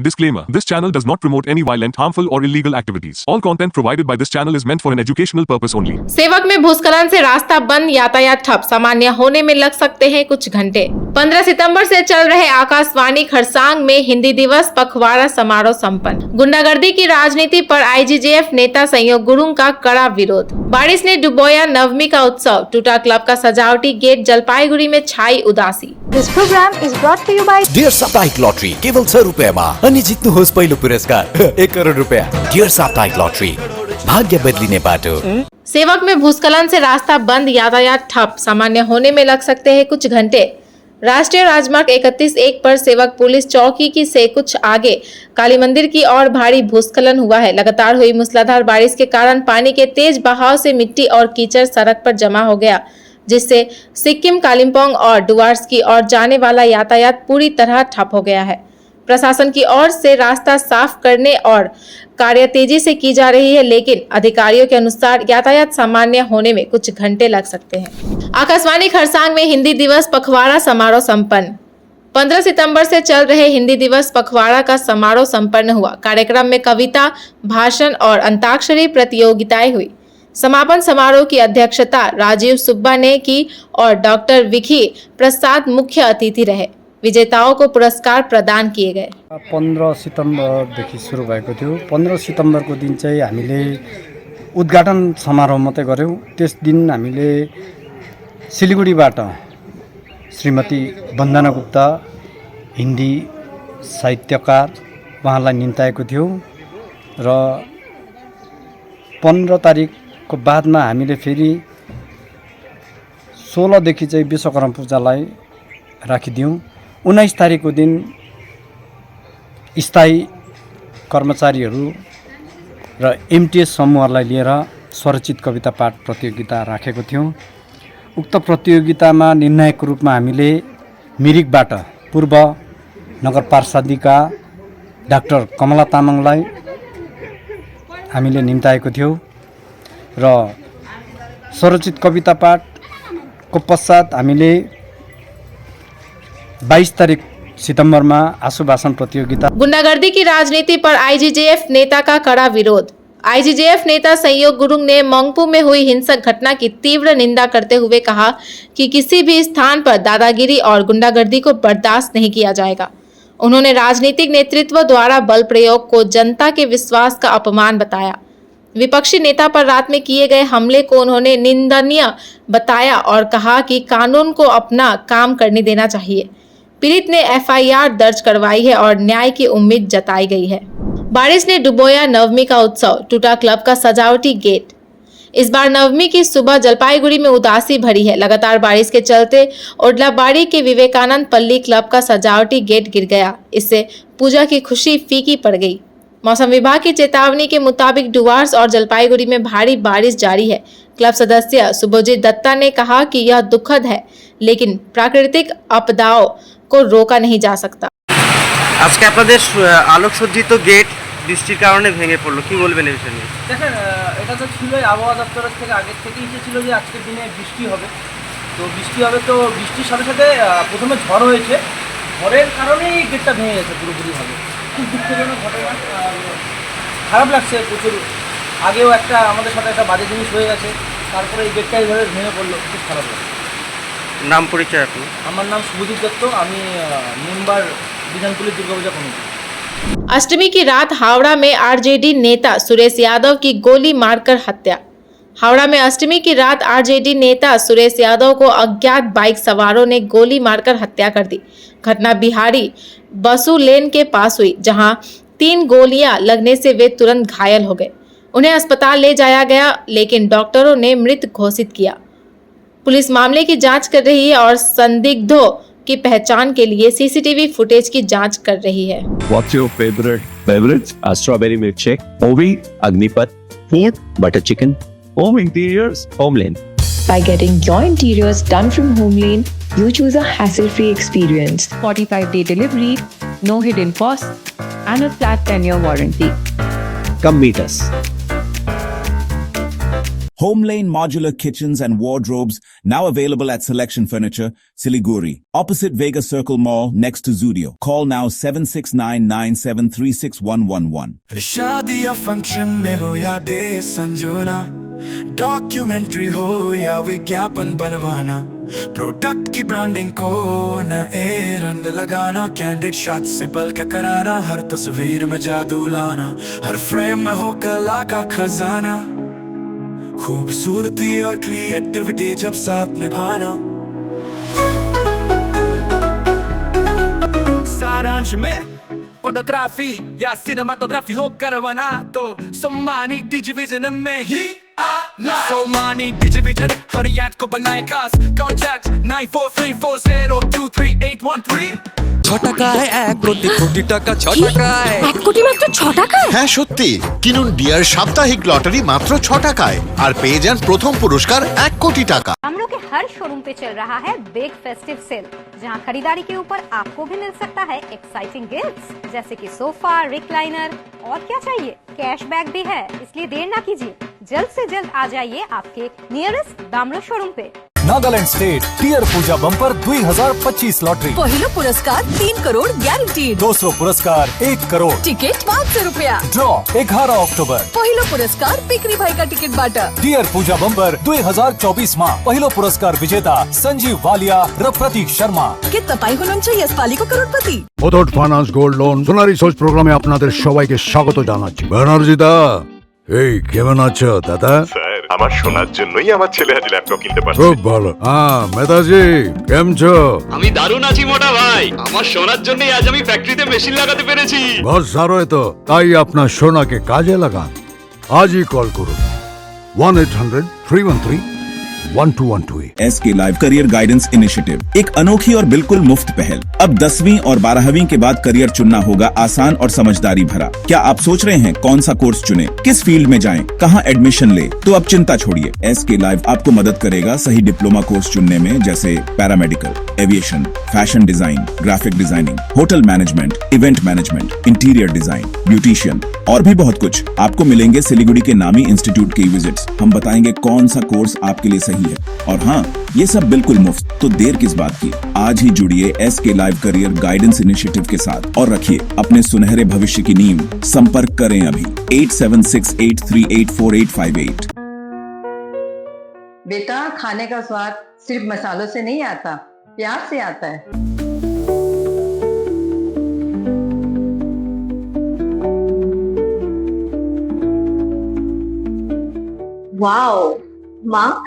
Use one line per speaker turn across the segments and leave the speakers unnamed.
Disclaimer: This channel does not promote any violent, harmful, or illegal activities. All content provided by this channel is meant for an educational purpose only.
सेवक में भूस्खलन से रास्ता बंद, यातायात ठप, सामान्य होने में लग सकते हैं कुछ घंटे। 15 सितंबर से चल रहे आकाशवाणी खरसांग में हिंदी दिवस पखवाड़ा समारोह संपन्न। गुंडागर्दी की राजनीति पर आईजीजेएफ नेता संयोग गुरुंग का कड़ा विरोध। बारिश ने डुबोया नवमी का उत्सव, टूटा क्लब का सजावटी गेट, जलपाईगुड़ी में छाई उदासी।
This program is brought to you by
dear साप्ताहिक लटरी केवल 6 रुपैयाँमा अनि जित्नुहोस् पहिलो पुरस्कार 1 करोड रुपैयाँ। डियर साप्ताहिक लटरी, भाग्य बदलिने बाटो।
सेवक में भूस्खलन से रास्ता बंद, यातायात ठप, सामान्य होने में लग सकते हैं कुछ घंटे। राष्ट्रीय राजमार्ग 31-1 पर सेवक पुलिस चौकी की से कुछ आगे काली मंदिर की ओर भारी भूस्खलन हुआ है। लगातार हुई मूसलाधार बारिश के कारण पानी के तेज बहाव से मिट्टी और कीचड़ सड़क पर जमा हो गया, जिससे सिक्किम, कालिम्पोंग और डुवर्स की ओर जाने वाला यातायात पूरी तरह ठप हो गया है। प्रशासन की ओर से रास्ता साफ करने और कार्य तेजी से की जा रही है, लेकिन अधिकारियों के अनुसार यातायात सामान्य होने में कुछ घंटे लग सकते हैं। आकाशवाणी खरसांग में हिंदी दिवस पखवाड़ा समारोह संपन्न। 15 सितंबर से चल रहे हिंदी दिवस पखवाड़ा का समारोह संपन्न हुआ। कार्यक्रम में कविता, भाषण और अंताक्षरी प्रतियोगिताएं हुई। समापन समारोह की अध्यक्षता राजीव सुब्बा ने की और डॉक्टर विखी प्रसाद मुख्य अतिथि रहे। विजेताओं को पुरस्कार प्रदान किए गए।
15 सितम्बरदेखि सुरु भएको थियो। 15 सितम्बरको दिन चाहिँ हामीले उद्घाटन समारोह मात्रै गऱ्यौँ। त्यस दिन हामीले सिलिगुडीबाट श्रीमती वन्दना गुप्ता, हिन्दी साहित्यकार, उहाँलाई निम्ताएको थियौँ र 15 तारिकको बादमा हामीले फेरि 16 देखि चाहिँ विश्वकर्मा पूजालाई राखिदियौँ। 19 तारिकको दिन स्थायी कर्मचारीहरू र एमटिएस समूहलाई लिएर स्वरचित कविता पाठ प्रतियोगिता राखेको थियौँ। उक्त प्रतियोगितामा निर्णायक रूपमा हामीले मिरिकबाट पूर्व नगर पार्षदिका डाक्टर कमला तामाङलाई हामीले निम्ताएको थियौँ र स्वरचित कविता पाठको पश्चात हामीले 22 तारिक सितंबर में आशुभाषण प्रतियोगिता।
गुंडागर्दी की राजनीति पर आईजीजेएफ नेता का कड़ा विरोध। आईजीजेएफ नेता संयोग गुरुंग ने मंगपू में हुई हिंसक घटना की तीव्र निंदा करते हुए कहा कि किसी भी स्थान पर दादागिरी और गुंडागर्दी को बर्दाश्त नहीं किया जाएगा। उन्होंने राजनीतिक नेतृत्व द्वारा बल प्रयोग को जनता के विश्वास का अपमान बताया। विपक्षी नेता पर रात में किए गए हमले को उन्होंने निंदनीय बताया और कहा कि कानून को अपना काम करने देना चाहिए। पीड़ित ने एफआईआर दर्ज करवाई है और न्याय की उम्मीद जताई गई है। बारिश ने डुबोया नवमी का उत्सव, टूटा क्लब का सजावटी गेट। इस बार नवमी की सुबह जलपाईगुड़ी में उदासी भरी है। लगातार बारिश के चलते ओडलाबाड़ी के विवेकानंद पल्ली क्लब का सजावटी गेट गिर गया। इससे पूजा की खुशी फीकी पड़ गई। मौसम विभाग की चेतावनी के मुताबिक डुवर्स और जलपाईगुड़ी में भारी बारिश जारी है। क्लब सदस्य सुभोजित दत्ता ने कहा कि यह दुखद है, लेकिन प्राकृतिक आपदाओं को रोका नहीं जा सकता।
আজকে আপনাদের আলোকসজ্জিত গেট বৃষ্টির কারণে ভেঙে পড়লো, কি বলবেন এই বিষয়ে?
দেখেন, এটা তো ছিল আবহাওয়া দপ্তরের থেকে আগের থেকেই ছিল যে আজকের দিনে বৃষ্টি হবে। তো বৃষ্টির সাথে সাথে প্রথমে ঝড় হয়েছে। ঝড়ের কারণেই গেটটা ভেঙে গেছে পুরোপুরিভাবে। খুব দুঃখজনক ঘটনা, খারাপ লাগছে প্রচুর। আগেও আমাদের সাথে একটা বাজে জিনিস হয়ে গেছে, তারপরে এই গেটটা এইভাবে ভেঙে পড়লো, খুব খারাপ লাগছে।
নাম পরিচয় আপনি?
আমার নাম শুভজিৎ দত্ত, আমি মেম্বার বিধানপুলি দুর্গাপূজা কমিটি।
अष्टमी की रात हावड़ा में आरजेडी नेता सुरेश यादव की गोली मारकर हत्या। हावड़ा में अष्टमी की रात आरजेडी नेता सुरेश यादव को अज्ञात बाइक सवारों ने गोली मारकर हत्या कर दी। घटना बिहारी बसु लेन के पास हुई, जहां 3 गोलियां लगने से वे तुरंत घायल हो गए। उन्हें अस्पताल ले जाया गया, लेकिन डॉक्टरों ने मृत घोषित किया। पुलिस मामले की जांच कर रही है और संदिग्धों की पहचान के लिए सीसीटीवी फुटेज की जांच कर रही है।
What's your favorite beverage? A strawberry milkshake, Ovi, Agnipat, food, butter chicken, home interiors, Homeland.
By getting your interiors done from Homeland, you choose a hassle-free experience. 45-day delivery, no hidden costs, and a flat 10-year warranty.
Come meet us.
Homelane Modular Kitchens and Wardrobes Now available at Selection Furniture, Siliguri, opposite Vegas Circle Mall, next to Zudio. Call now 7699736111.
शादी या function में हो या day संजोना, documentary हो या विज्ञापन बनवाना, product की ब्रांडिंग को न रंग लगाना, कैंडिड शॉट से बल्कि कराना, हर तस्वीर में जादू लाना, हर फ्रेम में हो कला का खजाना, खूबसूरती और क्रिएटिविटी जब साथ निभाना। सारांश में फोटोग्राफी या सिनेमाटोग्राफी हो करवाना तो सोमानी डिजिविजन में ही आना। सोमानी डिजिविजन फरियाद को बनाए खास, कॉन्टैक्ट 9434023813। ছটাকায় 1 কোটি টাকা, ছটাকায়
1 কোটি মাত্র 6 টাকায়।
হ্যাঁ সত্যি, কিনুন ডিয়ার সাপ্তাহিক লটারি মাত্র 6 টাকায় আর পেয়ে যান প্রথম পুরস্কার 1 কোটি টাকা।
हम लोग के हर शोरूम पे चल रहा है बिग फेस्टिव सेल, जहां खरीदारी के ऊपर आपको भी मिल सकता है एक्साइटिंग गिफ्ट्स, जैसे कि सोफा, रिक्लाइनर और क्या चाहिए, कैशबैक भी है। इसलिए देर ना कीजिए, जल्द से जल्द आ जाइए आपके नियरेस्ट दामरो शोरूम पे।
नागालैंड स्टेट टियर पूजा बम्पर 2025 लॉटरी,
पहिलो पुरस्कार 3 करोड़ ग्यारंटीड,
दूसरो पुरस्कार 1 करोड़,
टिकट 500 रुपया,
ड्रॉ 11 अक्टोबर,
पहिलो पुरस्कार पिकरी भाई का टिकट बाटा।
टियर पूजा बम्पर 2024 માં पहिलो पुरस्कार विजेता संजीव वालिया र प्रतीक शर्मा।
के तपाई हुनुहुन्छ यसपाली को करोड़पति।
মুথুট ফাইন্যান্স গোল্ড লোন সোনালী সোচ প্রোগ্রামে আপনাদের সবাইকে স্বাগত জানাচ্ছি। ব্যানার্জি দা, এই কেমন আছো দাদা?
স্যার, আমার সোনার জন্যই আমার ছেলে আজ ল্যাপটপ কিনতে পারছে।
খুব ভালো। হ্যাঁ মেধাজি, কেমন છો?
আমি দারুণ আছি মোটা ভাই, আমার সোনার জন্যই আজ আমি ফ্যাক্টরিতে মেশিন লাগাতে পেরেছি।
बहुत সারো তো, তাই আপনার সোনাকে কাজে লাগান। আজই কল করুন 1-800-313-1212।
SK Live career guidance initiative, एक अनोखी और बिल्कुल मुफ्त पहल। अब 10वीं और 12वीं के बाद करियर चुनना होगा आसान और समझदारी भरा। क्या आप सोच रहे हैं कौन सा कोर्स चुने, किस फील्ड में जाएं, कहां एडमिशन ले? तो अब चिंता छोड़िए, SK Live आपको मदद करेगा सही डिप्लोमा कोर्स चुनने में, जैसे paramedical, aviation, fashion design, graphic designing, hotel management, event management, interior design, beautician और भी बहुत कुछ। आपको मिलेंगे सिलीगुड़ी के नामी इंस्टीट्यूट की विजिट्स। हम बताएंगे कौन सा कोर्स आपके लिए सही है, और हाँ, ये सब बिल्कुल मुफ्त। तो देर किस बात की, आज ही जुड़िए SK Live career guidance initiative के साथ और रखिए अपने सुनहरे भविष्य की नींव। संपर्क करें अभी 8768384858।
बेटा, खाने का स्वाद सिर्फ मसालों से नहीं आता, प्यार से आता है।
वाओ माँ,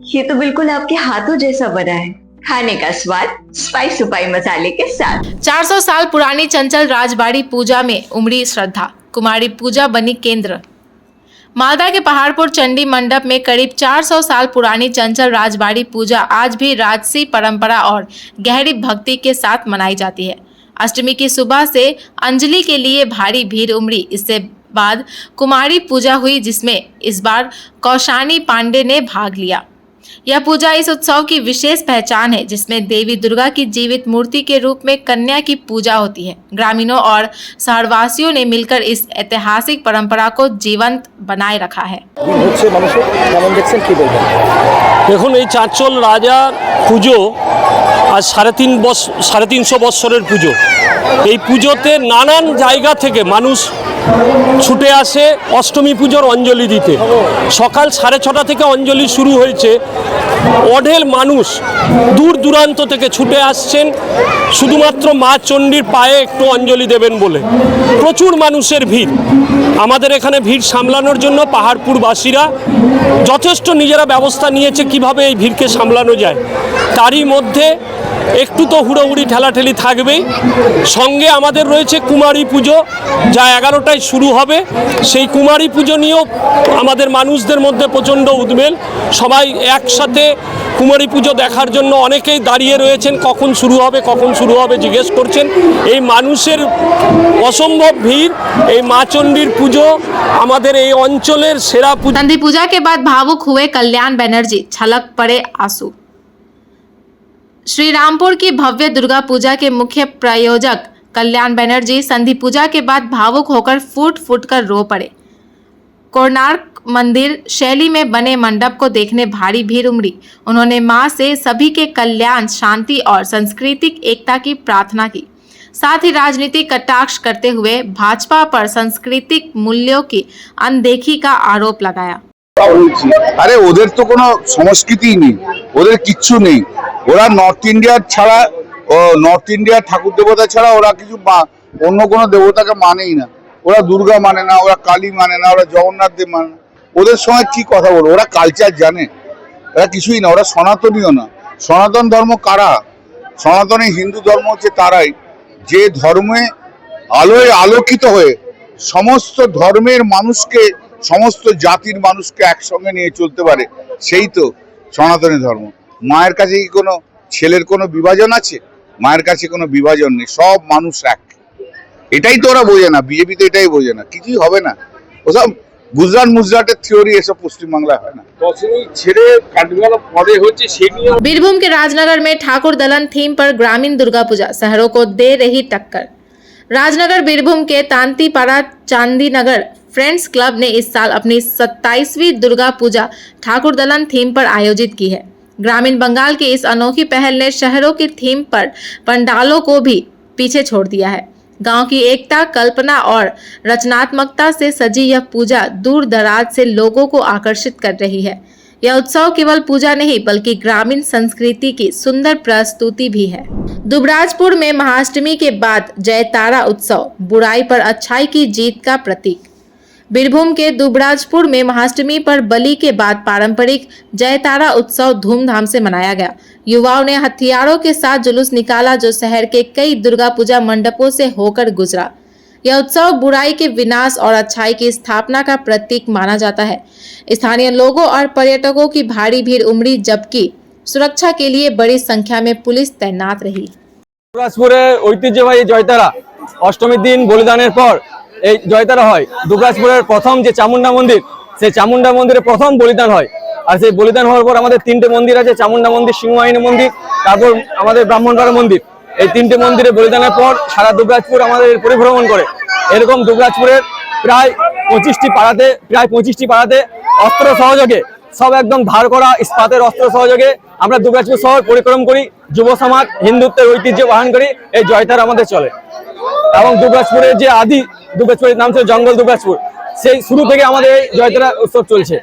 ये तो बिल्कुल आपके हाथों जैसा बना है। खाने का स्वाद स्पाइस सुपाई मसाले के साथ।
400 साल पुरानी चंचल राजबाड़ी पूजा में उमड़ी श्रद्धा, कुमारी पूजा बनी केंद्र। मालदा के पहाड़पुर चंडी मंडप में करीब 400 साल पुरानी चंचल राजबाड़ी पूजा आज भी राजसी परंपरा और गहरी भक्ति के साथ मनाई जाती है। अष्टमी की सुबह से अंजलि के लिए भारी भीड़ उमड़ी। इससे बाद कुमारी पूजा हुई, जिसमें इस बार कौशानी पांडे ने भाग लिया। यह पूजा इस उत्सव की विशेष पहचान है, जिसमें देवी दुर्गा की जीवित मूर्ति के रूप में कन्या की पूजा होती है। ग्रामीणों और शहरवासियों ने मिलकर इस ऐतिहासिक परंपरा को जीवंत बनाए रखा है।
দেখুন, এই চাঁচল রাজার পুজো আজ 350 বৎসরের পুজো। এই পুজোতে নানান জায়গা থেকে মানুষ ছুটে আসে অষ্টমী পুজোর অঞ্জলি দিতে। সকাল 6:30 থেকে অঞ্জলি শুরু হয়েছে। অঢেল মানুষ দূর দূরান্ত থেকে ছুটে আসছেন শুধুমাত্র মা চণ্ডীর পায়ে একটু অঞ্জলি দেবেন বলে। প্রচুর মানুষের ভিড়। আমাদের এখানে ভিড় সামলানোর জন্য পাহাড়পুরবাসীরা যথেষ্ট নিজেরা ব্যবস্থা নিয়েছে কিভাবে এই ভিড়কে সামলানো যায়। তারই মধ্যে একটু তো হুড়োহুড়ি ঠেলাঠেলি থাকবেই। সঙ্গে আমাদের রয়েছে কুমারী পুজো, যা 11টায় শুরু হবে। সেই কুমারী পুজো নিয়েও আমাদের মানুষদের মধ্যে প্রচণ্ড উদ্বেগ। সবাই একসাথে কুমারী পুজো দেখার জন্য অনেকেই দাঁড়িয়ে রয়েছেন, কখন শুরু হবে জিজ্ঞেস করছেন। এই মানুষের অসম্ভব ভিড়। এই মা চণ্ডীর পুজো আমাদের এই অঞ্চলের সেরা পুজো।
संधि पूजा के बाद भावुक हुए कल्याण बनर्जी, छलक पड़े आंसू। श्री रामपुर की भव्य दुर्गा पूजा के मुख्य प्रायोजक कल्याण बनर्जी संधि पूजा के बाद भावुक होकर फूट कर रो पड़े। कोणार्क मंदिर शैली में बने मंडप को देखने भारी भीड़ उमड़ी। उन्होंने मां से सभी के कल्याण, शांति और सांस्कृतिक एकता की प्रार्थना की। साथ ही राजनीतिक कटाक्ष करते हुए भाजपा पर सांस्कृतिक मूल्यों की अनदेखी का आरोप लगाया।
আরে ওদের তো কোনো সংস্কৃতিই নেই, ওদের কিচ্ছু নেই। ওরা নর্থ ইন্ডিয়ার ছাড়া, নর্থ ইন্ডিয়ার ঠাকুর দেবতা ছাড়া ওরা কিছু অন্য কোনো দেবতাকে মানেই না। ওরা দুর্গা মানে না, ওরা কালী মানে না, ওরা জগন্নাথ দেব মানে না। ওদের সঙ্গে কি কথা বলবো? ওরা কালচার জানে? ওরা কিছুই না, ওরা সনাতনীও না। সনাতন ধর্ম কারা? সনাতনী হিন্দু ধর্ম হচ্ছে তারাই যে ধর্মে আলোয় আলোকিত হয়ে সমস্ত ধর্মের মানুষকে, সমস্ত জাতির মানুষকে একসঙ্গে নিয়ে চলতে পারে, সেই তো সনাতনী ধর্ম। মায়ের কাছে কি কোনো ছেলের কোনো বিভাজন আছে? মায়ের কাছে কোনো বিভাজন নেই, সব মানুষ এক। এটাই তো ওরা বোঝে না, বিজেপি তো এটাই বোঝে না, কিছুই হবে না। ওসব গুজরাটের থিওরি, এসব পশ্চিমবাংলায় হয় না।
बीरभूम के राजनगर में ठाकुर दलन थीम पर ग्रामीण दुर्गा पूजा शहरों को दे रही टक्कर। राजनगर बीरभूम के तांतीपाड़ा चांदी नगर फ्रेंड्स क्लब ने इस साल अपनी 27वीं दुर्गा पूजा ठाकुर दलन थीम पर आयोजित की है। ग्रामीण बंगाल की इस अनोखी पहल ने शहरों की थीम पर पंडालों को भी पीछे छोड़ दिया है। गांव की एकता, कल्पना और रचनात्मकता से सजी यह पूजा दूर दराज से लोगों को आकर्षित कर रही है। यह उत्सव केवल पूजा नहीं बल्कि ग्रामीण संस्कृति की सुंदर प्रस्तुति भी है। दुबराजपुर में महाअष्टमी के बाद जयतारा उत्सव बुराई पर अच्छाई की जीत का प्रतीक। बीरभूम के दुबराजपुर में महाअष्टमी पर बलि के बाद पारंपरिक जयतारा उत्सव धूमधाम से मनाया गया। युवाओं ने हथियारों के साथ जुलूस निकाला जो शहर के कई दुर्गा पूजा मंडपों से होकर गुजरा। यह उत्सव बुराई के विनाश और अच्छाई की स्थापना का प्रतीक माना जाता है। स्थानीय लोगों और पर्यटकों की भारी भीड़ उमड़ी जबकि सुरक्षा के लिए बड़ी संख्या में पुलिस तैनात रही।
দুবরাজপুরের ঐতিহ্যবাহী জয়তারা অষ্টমীর দিন বলিদানের পর এই জয়তারা হয়। দুবরাজপুরের প্রথম যে চামুন্ডা মন্দির, সেই চামুন্ডা মন্দিরে প্রথম বলিদান হয়। আর সেই বলিদান হওয়ার পর আমাদের তিনটে মন্দির আছে, চামুন্ডা মন্দির, সিংহবাহিনী মন্দির, তারপর আমাদের ব্রাহ্মণপাড়া মন্দির। এই তিনটে মন্দিরে বলিদানের পর সারা দুবরাজপুর আমাদের পরিভ্রমণ করে। এরকম দুবরাজপুরের প্রায় 25টি পাড়াতে অস্ত্র সহযোগে, সব একদম ধার করা ইস্পাতের অস্ত্র সহযোগে আমরা দুবরাজপুর শহর পরিক্রম করি। যুব সমাজ হিন্দুত্বের ঐতিহ্য বহন করি, এই জয়তারা আমাদের চলে। এবং দুবরাজপুরের যে আদি দুবরাজপুরের নাম ছিল জঙ্গল দুবরাজপুর, সেই শুরু থেকে আমাদের এই জয়তারা উৎসব চলছে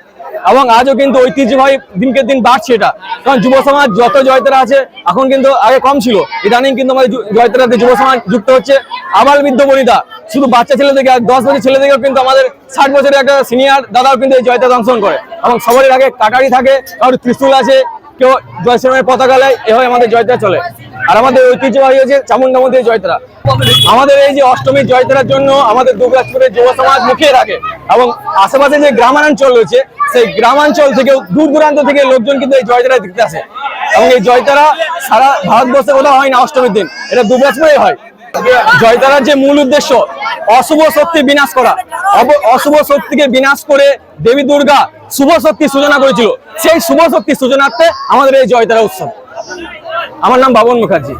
এবং আজও কিন্তু ঐতিহ্যবাহী দিনকে দিন বাড়ছে এটা। কারণ যুব সমাজ যত জয়তারা আছে, এখন কিন্তু আগে কম ছিল, ইদানিং কিন্তু আমাদের জয়তারাতে যুব সমাজ যুক্ত হচ্ছে। আবাল বৃদ্ধ বনিতা, শুধু বাচ্চা ছেলে থেকে 10 বছর ছেলে থেকেও কিন্তু আমাদের 60 বছরের একটা সিনিয়র দাদাও কিন্তু এই জয়তারা অংশগ্রহণ করে। এবং সবারই আগে কাটারি থাকে, কারোর ত্রিশূল আছে, কেউ জয় শ্রীরামের পতাকা নেয়, এভাবে আমাদের জয়তারা চলে। আর আমাদের ঐতিহ্যবাহী হচ্ছে চামুন্ডা মন্দিরের জয়তারা। আমাদের এই যে অষ্টমীর জয়তারার জন্য আমাদের দুবরাজপুরের যুব সমাজ মুখিয়ে রাখে এবং আশেপাশে যে গ্রামাঞ্চল রয়েছে, সেই গ্রামাঞ্চল থেকে দূর দূরান্ত থেকে লোকজন কিন্তু এই জয়তারা দেখতে আসে। এবং এই জয়তারা সারা ভারতবর্ষে কোথাও হয় না অষ্টমীর দিন, এটা দুবরাজপুরেই হয়। জয়তারার যে মূল উদ্দেশ্য অশুভ শক্তি বিনাশ করা। অশুভ শক্তিকে বিনাশ করে দেবী দুর্গা শুভ শক্তির সূচনা করেছিল, সেই শুভ শক্তির সূচনার্থে আমাদের এই জয়তারা উৎসব। আমার নাম বাবন মুখার্জি।